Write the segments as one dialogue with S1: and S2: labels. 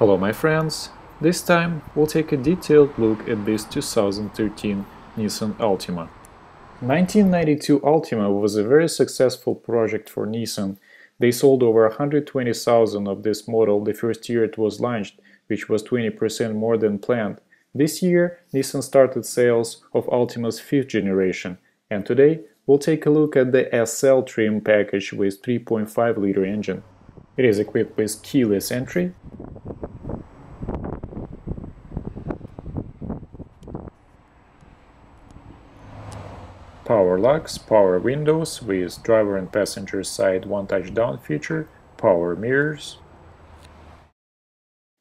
S1: Hello my friends! This time we'll take a detailed look at this 2013 Nissan Altima. 1992 Altima was a very successful project for Nissan. They sold over 120,000 of this model the first year it was launched, which was 20% more than planned. This year, Nissan started sales of Altima's fifth generation, and today we'll take a look at the SL trim package with 3.5-liter engine. It is equipped with keyless entry, power locks, power windows with driver and passenger side one-touch down feature, power mirrors,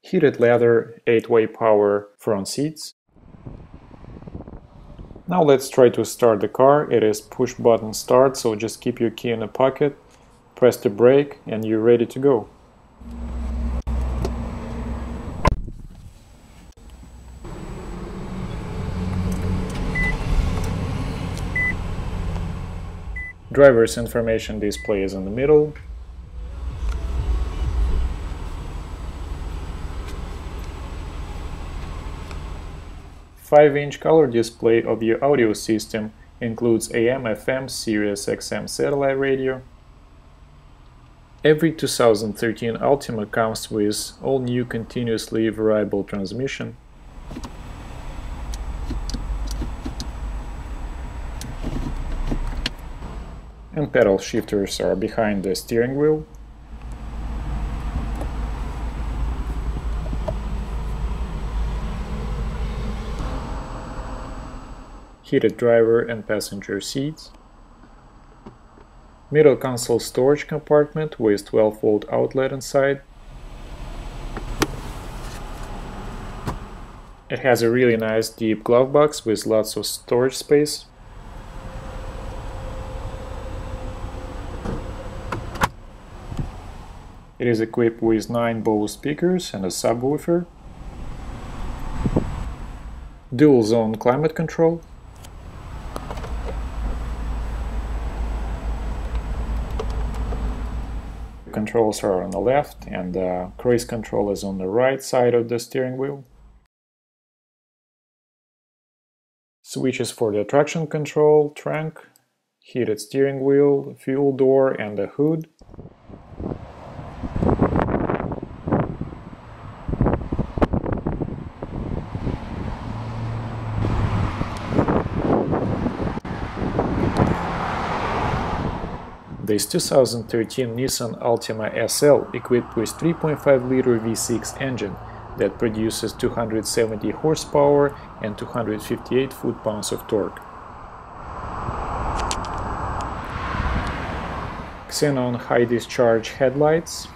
S1: heated leather 8-way power front seats. Now let's try to start the car. It is push button start, so just keep your key in the pocket, press the brake and you're ready to go. Driver's information display is in the middle. A 5-inch color display of your audio system includes AM, FM, Sirius XM satellite radio. Every 2013 Altima comes with all-new continuously variable transmission. And pedal shifters are behind the steering wheel. Heated driver and passenger seats. Middle console storage compartment with 12-volt outlet inside. It has a really nice deep glove box with lots of storage space. It is equipped with 9 Bose speakers and a subwoofer, dual-zone climate control, controls are on the left and cruise control is on the right side of the steering wheel. Switches for the traction control, trunk, heated steering wheel, fuel door and the hood. This 2013 Nissan Altima SL equipped with 3.5-liter V6 engine that produces 270 horsepower and 258 foot-pounds of torque. Xenon high-discharge headlights.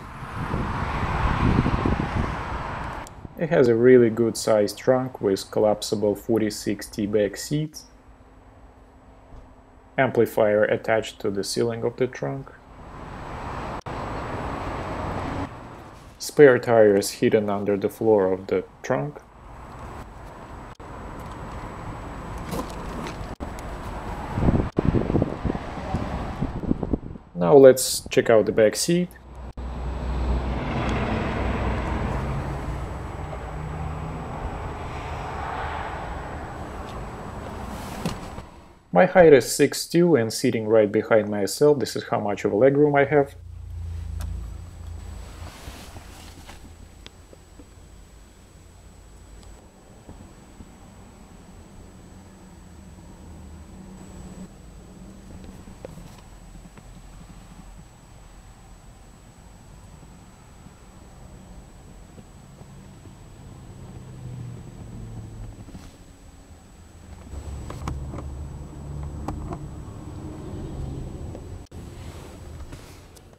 S1: It has a really good-sized trunk with collapsible 40/60 back seats. Amplifier attached to the ceiling of the trunk. Spare tires hidden under the floor of the trunk. Now let's check out the back seat. My height is 6'2" and sitting right behind myself, this is how much of a legroom I have.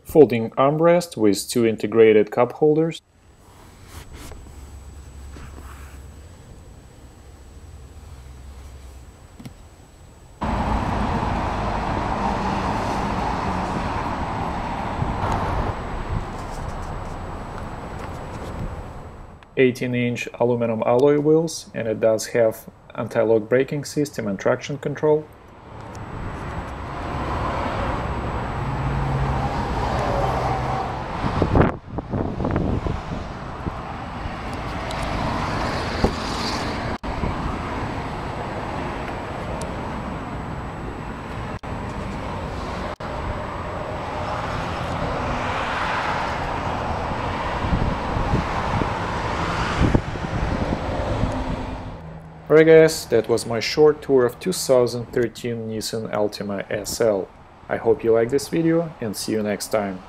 S1: Folding armrest with 2 integrated cup holders. "18-inch aluminum alloy wheels, and it does have anti-lock braking system and traction control. Alright guys, that was my short tour of 2013 Nissan Altima SL. I hope you liked this video and see you next time.